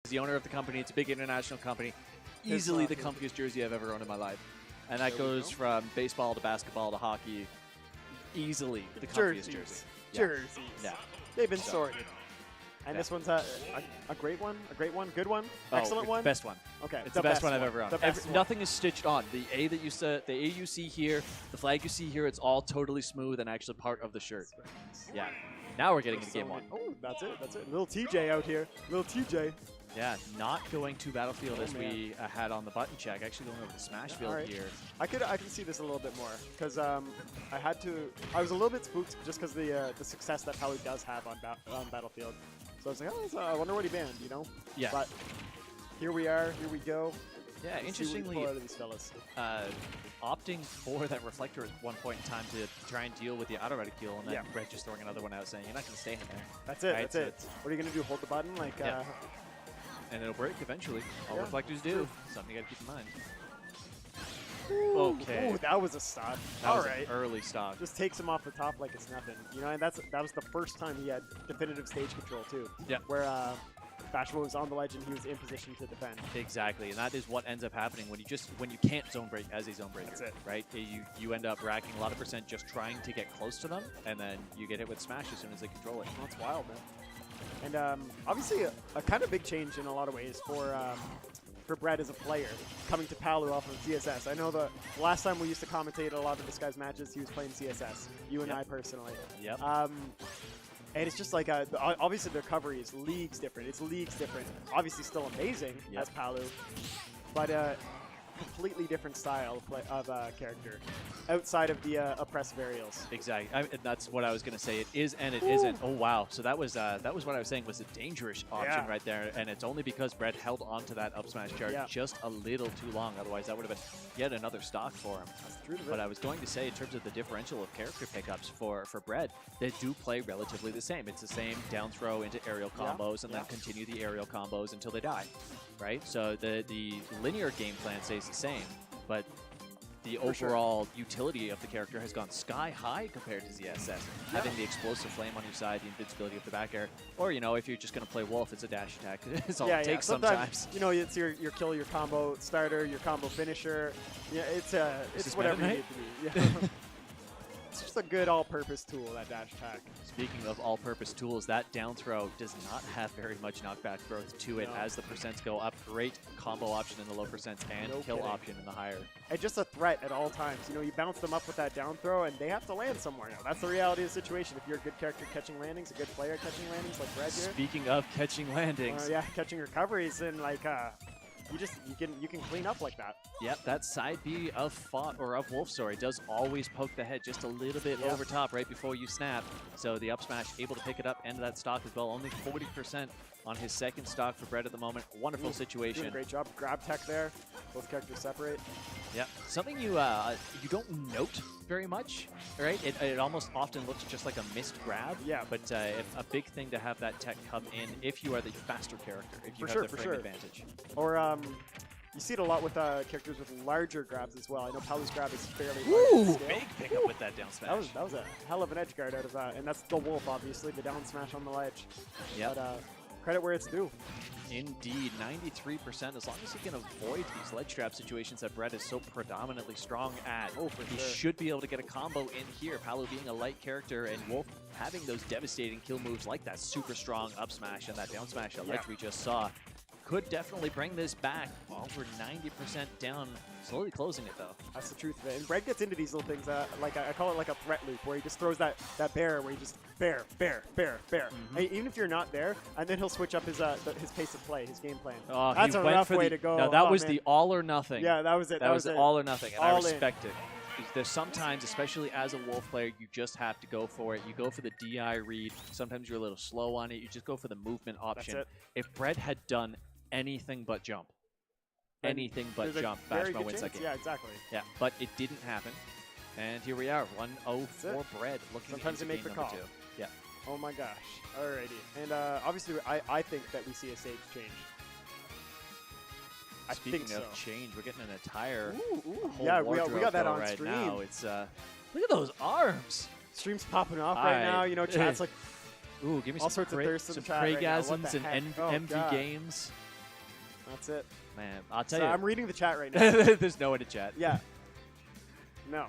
He's the owner of the company. It's a big international company. Easily the comfiest jersey I've ever owned in my life. And that goes from baseball to basketball to hockey. Easily the comfiest jersey. Jerseys. Yeah. They've been sorted. And this one's a great one, good one, excellent one? Best one. Okay. It's the best one I've ever owned. One. Nothing is stitched on. The A you see here, the flag you see here, it's all totally smooth and actually part of the shirt. Yeah. Now we're getting into game one. Oh, that's it. Little TJ out here. Little TJ. Yeah, not going to Battlefield as we had on the button check. Actually going over to Smash Field here. I can see this a little bit more because I was a little bit spooked just because the success that Palu does have on Battlefield. So I was like, oh, I wonder what he banned, you know? Yeah. But here we are. Here we go. Yeah, Let's interestingly, see what we pull out of these fellas. opting for that reflector at one point in time to try and deal with the auto reticule, and then BreaD just throwing another one out saying, you're not going to stay in there. That's it. Right? That's it. What are you going to do? Hold the button? Like. And it'll break eventually. All reflectors do. Something you got to keep in mind. Ooh, okay. Ooh, that was a stock. That was an early stock. Just takes him off the top like it's nothing. You know, and that was the first time he had definitive stage control too. Yeah. Where Bashful was on the ledge and he was in position to defend. Exactly, and that is what ends up happening when you can't zone break as a zone breaker. That's it. Right? You end up racking a lot of percent just trying to get close to them, and then you get hit with smash as soon as they control it. Well, that's wild, man. And obviously a kind of big change in a lot of ways for BreaD as a player, coming to Palu off of CSS. I know the last time we used to commentate a lot of this guy's matches, he was playing CSS, you and I personally. Yep. And it's just like, obviously the recovery is leagues different. It's leagues different. Obviously still amazing as Palu, but completely different style of character outside of the oppressive aerials. Exactly. That's what I was going to say. It is and it isn't. Oh, wow. So that was what I was saying was a dangerous option right there. And it's only because BreaD held on to that up smash charge just a little too long. Otherwise, that would have been yet another stock for him. That's the truth of it. But I was going to say, in terms of the differential of character pickups for BreaD, they do play relatively the same. It's the same down throw into aerial combos and then continue the aerial combos until they die. Right? So the linear game plan stays the same, but the overall utility of the character has gone sky high compared to ZSS. Having the explosive flame on your side, the invincibility of the back air, or, you know, if you're just going to play Wolf, it's a dash attack. It's all it takes sometimes. You know, it's your kill, your combo starter, your combo finisher. Yeah, it's whatever you need to be. Yeah. It's just a good all-purpose tool, that dash attack. Speaking of all-purpose tools, that down throw does not have very much knockback growth to it as the percents go up. Great combo option in the low percents and kill option in the higher. And just a threat at all times. You know, you bounce them up with that down throw, and they have to land somewhere now. That's the reality of the situation. If you're a good character catching landings, a good player catching landings like BreaD here. Speaking of catching landings. Catching recoveries, and like you can clean up like that. Yep, that side B of Wolf, does always poke the head just a little bit over top right before you snap. So the up smash able to pick it up, end of that stock as well. Only 40% on his second stock for BreaD at the moment. Wonderful situation. Doing a great job. Grab tech there. Both characters separate. Yeah, something you don't note very much, right? It almost often looks just like a missed grab. Yeah. But a big thing to have that tech come in if you are the faster character, if you have the frame advantage. Or you see it a lot with characters with larger grabs as well. I know Palu's grab is fairly large. Big pickup with that down smash. That was a hell of an edge guard out of that, and that's the Wolf, obviously, the down smash on the ledge. Yeah. But credit where it's due. Indeed, 93%. As long as he can avoid these ledge trap situations that BreaD is so predominantly strong at, he should be able to get a combo in here. Palu being a light character and Wolf having those devastating kill moves like that super strong up smash and that down smash at ledge we just saw. Could definitely bring this back. Over 90% down, slowly closing it though. That's the truth of it. And BreaD gets into these little things, like I call it like a threat loop, where he just throws that bear, where he just bear. Hey, even if you're not there, and then he'll switch up his pace of play, his game plan. Oh, that's a rough way to go. No, that was the all or nothing. Yeah, that was it. That was all or nothing, and I respect it. There's sometimes, especially as a Wolf player, you just have to go for it. You go for the DI read. Sometimes you're a little slow on it. You just go for the movement option. That's it. If BreaD had done anything but jump, Bashmo wins that game. Yeah, exactly. Yeah, but it didn't happen. And here we are, 1-0 for BreaD. Sometimes they make the call. 2. Yeah. Oh my gosh. Alrighty. And obviously, I think that we see a stage change. Speaking of change, we're getting an entire we got that on right stream. Now. It's look at those arms. Stream's popping off right now. You know, chat's like ooh, give me all some sorts of thirst in the chat Preygasms right now. and MV games. That's it. Man, I'll tell So you. I'm reading the chat right now. There's no one to chat. Yeah. No.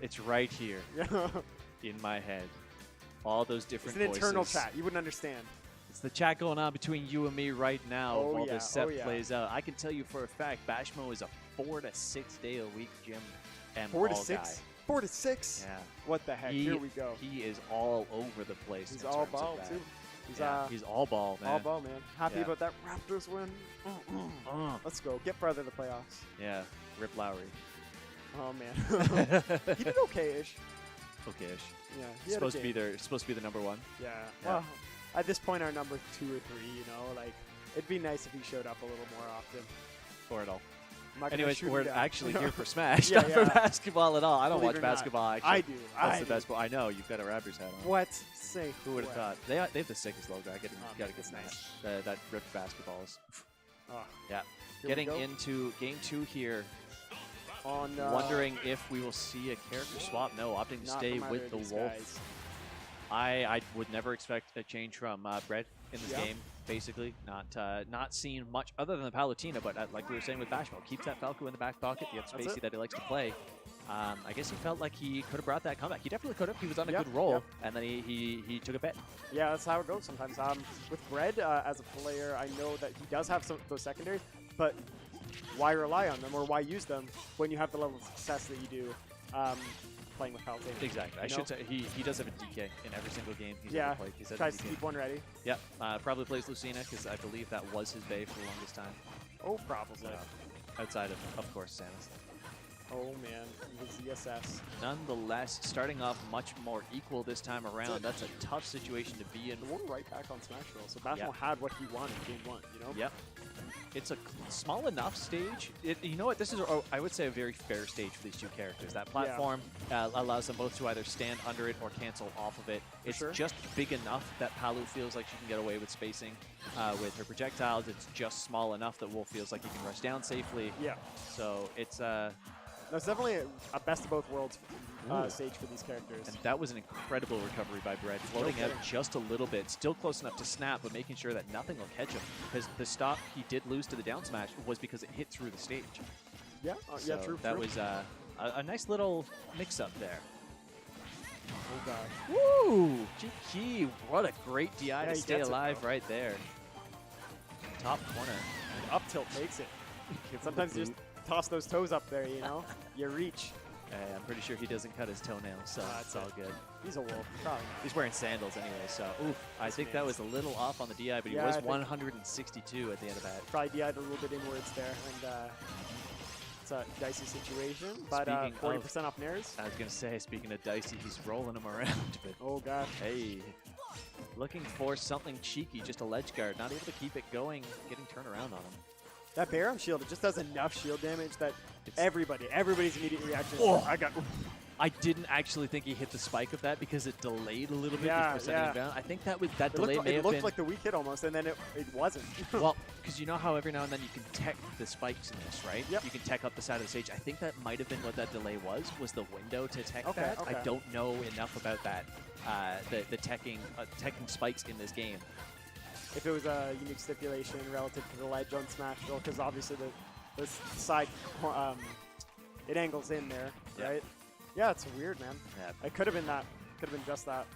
It's right here in my head. All those It's different an voices. internal chat. You wouldn't understand. It's the chat going on between you and me right now Oh, while yeah. this set Oh, yeah. plays out. I can tell you for a fact, Bashmo is a 4 to 6 day a week gym and 4 to ball 6? guy. 4 to 6? Yeah. What the heck? Here we go. He is all over the place. He's in all terms of ball, that. too. He's all ball, man. all ball, man. Happy Yeah. about that Raptors win. Let's go. Get farther to the playoffs. Yeah, Rip Lowry. Oh, man. He did okay-ish. Okay-ish. Yeah. He had a game. Supposed to be the number 1. Yeah. Yeah. Well, at this point, our number 2 or 3, you know, like, it'd be nice if he showed up a little more often. Or at all. I'm not gonna Anyways, shoot we're him down. actually here for Smash, Yeah, not for yeah. basketball at all. I don't Believe watch it or not. basketball, actually. I do. That's I the do. best. I know, you've got a Raptors hat on. What? Say Who would have what? thought? They have the sickest logo. I gotta that's get nice. that ripped basketballs. Oh, Yeah. here we Getting go. into game 2 here. On Wondering if we will see a character swap. No, opting to not stay from either with of the these Wolf. guys. I would never expect a change from BreaD in this Yeah. game. Basically, not seeing much other than the Palutena, but like we were saying with Bashmo, keeps that Falco in the back pocket, the That's spacey it. that he likes to play. I guess he felt like he could have brought that comeback. He definitely could have. He was on a Yep, good roll, yep. and then he took a bet. Yeah, that's how it goes sometimes. With BreaD, as a player, I know that he does have some of those secondaries, but why rely on them or why use them when you have the level of success that you do playing with Palutena? Exactly. I You know? should say he does have a DK in every single game he's Yeah, ever played. He's had a tries to DK. keep one ready. Yep. Probably plays Lucina because I believe that was his bay for the longest time. Oh, probably. Outside of course, Samus. Oh, man. The ZSS. Nonetheless, starting off much more equal this time around. That's a tough situation to be in. The one right back on Smash Bros. So Bashmo Yep. had what he wanted in game 1, you know? Yep. It's a small enough stage. You know what? This is, I would say, a very fair stage for these two characters. That platform allows them both to either stand under it or cancel off of it. It's sure. just big enough that Palu feels like she can get away with spacing with her projectiles. It's just small enough that Wolf feels like he can rush down safely. Yeah. So it's That's definitely a best of both worlds Ooh. stage for these characters. and that was an incredible recovery by BreaD, floating out kidding. just a little bit, still close enough to snap, but making sure that nothing will catch him. Because the stop he did lose to the down smash was because it hit through the stage. Yeah, So yeah, true. that true. was a nice little mix-up there. Oh, gosh. Woo! GK, what a great DI Yeah, to he stay gets it, alive though. right there. Top corner. Up tilt makes it. Sometimes you just toss those toes up there, you know? You reach. I'm pretty sure he doesn't cut his toenails, so That's it's all it. good. He's a wolf. Probably not. He's wearing sandals anyway, so oof. I This think that man's- was a little off on the DI, but he Yeah, was I think- 162 at the end of that. Probably DI'd a little bit inwards there, and it's a dicey situation. But Speaking 40% off nairs. I was going to say, speaking of dicey, he's rolling him around, but Oh, gosh. hey, looking for something cheeky, just a ledge guard, not able to keep it going, getting turned around on him. That Baron shield, it just does enough shield damage that It's- everybody's immediate reaction is, Oh. I got... I didn't actually think he hit the spike of that because it delayed a little bit Yeah, before sending yeah. him down. I think that was that It delay looked, may it have looked been like the weak hit almost, and then it wasn't. well, because you know how every now and then you can tech the spikes in this, right? Yep. You can tech up the side of the stage. I think that might have been what that delay was the window to tech Okay, that. okay. I don't know enough about that, the teching spikes in this game. If it was a unique stipulation relative to the ledge on Smash Bros, because obviously the side it angles in there, Yeah. right? Yeah, it's weird, man. Yeah. It could have been that. Could have been just that.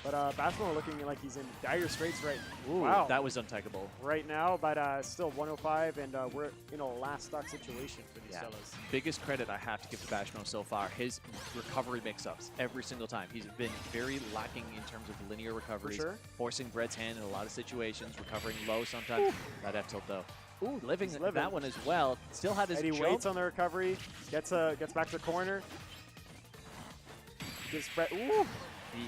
But Bashmo looking like he's in dire straits Ooh, wow. that was untechable. right now, but still 105, and we're in a last stock situation for these Yeah. fellas. Biggest credit I have to give to Bashmo so far, his recovery mix-ups every single time. He's been very lacking in terms of linear recoveries, sure. forcing BreaD's hand in a lot of situations, recovering low sometimes. That F tilt though. Ooh, living He's living. that one as well. Still had his Eddie jump. waits on the recovery, gets back to the corner. Gives Brett, ooh,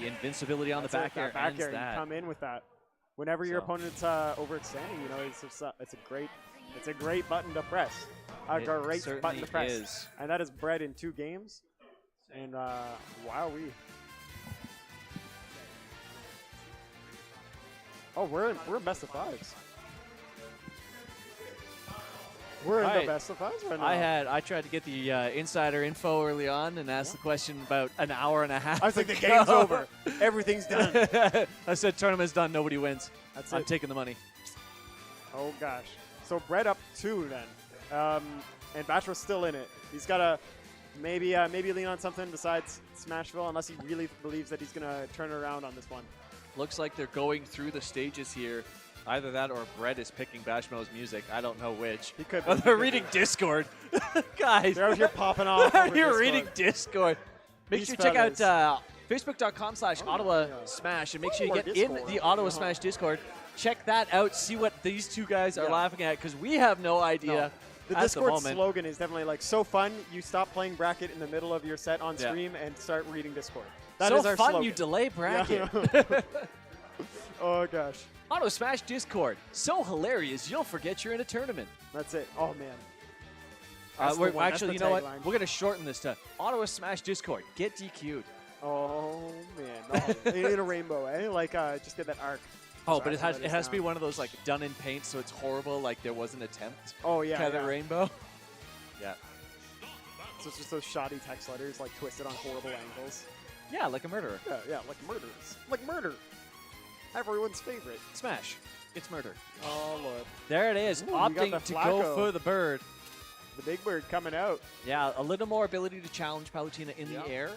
The invincibility on that's the it, back air that back ends air, you that. come in with that. Whenever your So- opponent's overextending, you know, it's a great button to press. A It great certainly button to press. is. And that is BreaD in 2 games. And wowee. Oh, we're in best of 5s. We're in Right. the best of 5s right now. I tried to get the insider info early on and asked the question about an hour and a half. I was like, the ago. game's over. Everything's done. I said tournament's done, nobody wins. That's I'm it. taking the money. Oh gosh. So BreaD up 2 then. And Bachelor's still in it. He's got to maybe lean on something besides Smashville, unless he really believes that he's going to turn it around on this one. Looks like they're going through the stages here. Either that or BreaD is picking Bashmo's music. I don't know which. He could be. Oh, they're reading Discord. Guys. They're out here popping off. You're Discord. reading Discord. Make sure you check out Facebook.com/Ottawa Smash and make sure you get in the Ottawa Smash Discord. Check that out. See what these two guys are laughing at, because we have no idea. The Discord slogan is definitely like, so fun, you stop playing bracket in the middle of your set on stream and start reading Discord. That is our fun, slogan. you delay bracket. Oh, gosh. Ottawa Smash Discord. So hilarious, you'll forget you're in a tournament. That's it. Oh, man. Actually, you know what? We're going to shorten this to Ottawa Smash Discord. Get DQ'd. Oh, man. Oh, in a rainbow, eh? Like, just get that arc. Oh, but it has to be one of those, like, done in paint, so it's horrible, like there was an attempt. Oh, yeah. Kind of rainbow. Yeah. So it's just those shoddy text letters, like, twisted on horrible angles. Yeah, like a murderer. Yeah, like murderers. Like murder. Everyone's favorite. Smash. It's murder. Oh, Lord. There it is, opting to go for the bird. The big bird coming out. Yeah, a little more ability to challenge Palutena in the air.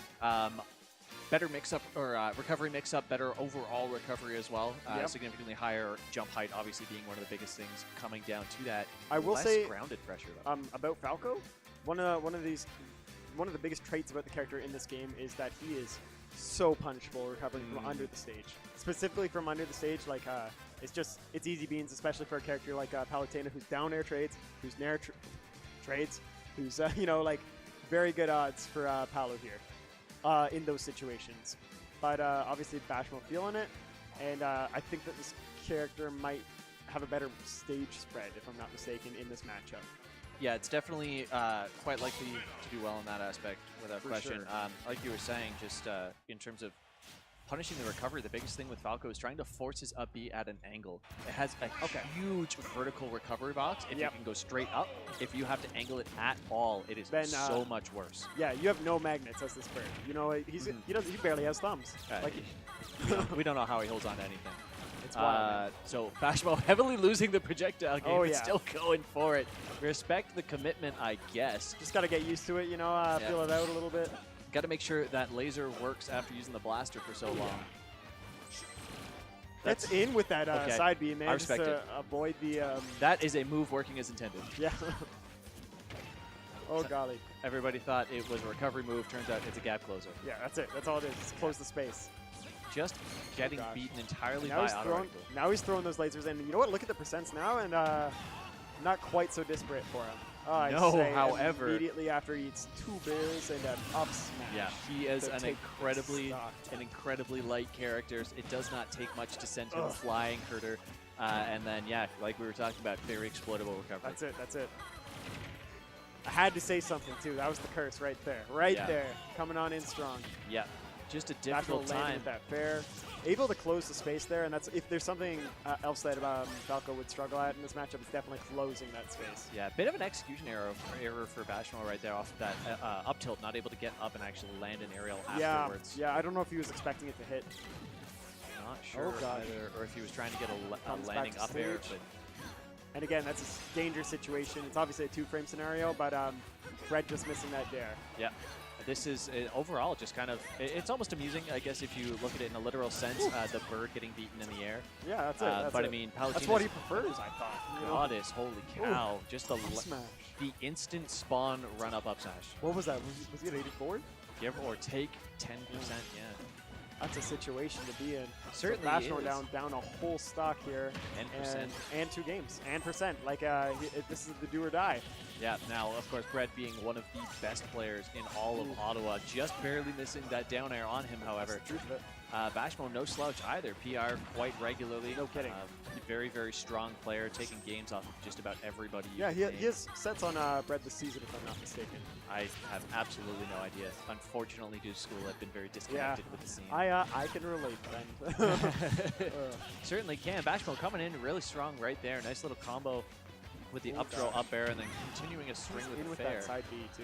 Better mix-up, or recovery mix-up, better overall recovery as well. Significantly higher jump height, obviously being one of the biggest things coming down to that. I will say grounded pressure, though. About Falco, one of the biggest traits about the character in this game is that he is so punishable recovering from under the stage. Specifically from under the stage, like it's easy beans, especially for a character like Palutena, who's down air trades, who's nair trades, who's like very good odds for Palu here. In those situations. But obviously Bashmo feeling it, and I think that this character might have a better stage spread, if I'm not mistaken, in this matchup. Yeah, it's definitely quite likely to do well in that aspect, without question. Sure. Like you were saying, just in terms of punishing the recovery, the biggest thing with Falco is trying to force his up B at an angle. It has a huge vertical recovery box. If you can go straight up, if you have to angle it at all, it is so much worse. Yeah, you have no magnets as this bird. You know, he barely has thumbs. We don't know how he holds on to anything. It's wild. So Bashmo heavily losing the projectile game, but still going for it. Respect the commitment, I guess. Just got to get used to it, feel it out a little bit. Got to make sure that laser works after using the blaster for so long. That's in with that side B, man. I respect it. Avoid the... That is a move working as intended. Yeah. Oh, golly. Everybody thought it was a recovery move. Turns out it's a gap closer. Yeah, that's it. That's all it is. Just close the space. Just getting beaten entirely by auto. Now he's throwing those lasers in. You know what? Look at the percents now, and not quite so disparate for him. However, immediately after he eats 2 bears and an up smash. Yeah, he is an incredibly light character. It does not take much to send him flying, Herder. And then, like we were talking about, very exploitable recovery. That's it. I had to say something, too. That was the curse right there. There. Coming on in strong. Yeah. Just a difficult time. With that fair. Able to close the space there, and that's if there's something else that Falco would struggle at in this matchup, it's definitely closing that space. Yeah, a bit of an execution error for Bashmo right there off of that up tilt, not able to get up and actually land an aerial afterwards. Yeah, I don't know if he was expecting it to hit. Not sure either, or if he was trying to get a landing up air. But and again, that's a dangerous situation. It's obviously a 2-frame scenario, but BreaD just missing that dare. Yeah. This is overall just kind of, it's almost amusing, I guess, if you look at it in a literal sense, the bird getting beaten in the air. Yeah, that's it. But I mean, Palutena. That's what he prefers, I thought. Goddess, holy cow. Just the instant spawn run up smash. What was that? Was he at 84? Give or take 10%, yeah. That's a situation to be in. Certainly Bashmo down a whole stock here. And 2 games. And percent. Like, this is the do or die. Yeah, now, of course, BreaD being one of the best players in all of Ottawa, just barely missing that down air on him, however. Bashmo, no slouch either. PR quite regularly. No kidding. Very, very strong player, taking games off of just about everybody. Yeah, he has sets on BreaD this season, if I'm not mistaken. I have absolutely no idea. Unfortunately, due to school, I've been very disconnected with the scene. I can relate, then. Certainly can. Bashmo coming in really strong right there. Nice little combo with the up throw, up air, and then continuing a string with the fair. That side B, too.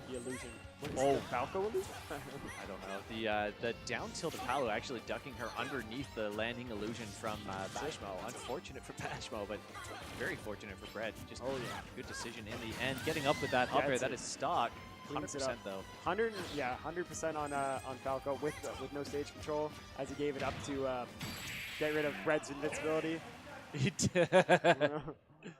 the illusion. What is Oh. the Falco illusion? I don't know. The down tilt of Palu actually ducking her underneath the landing illusion from Bashmo. Unfortunate for Bashmo, but very fortunate for BreaD. Just good decision in the end. Getting up with that up air, that is stock. 100% though. 100% on Falco with no stage control, as he gave it up to get rid of BreaD's invincibility. He did.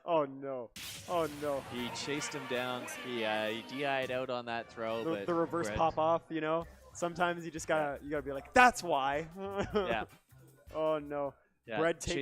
Oh no! Oh no! He chased him down. He DI'd out on that throw. But The reverse BreaD, pop off, you know. Sometimes you just gotta be like, that's why. Yeah. Oh no! Yeah, BreaD takes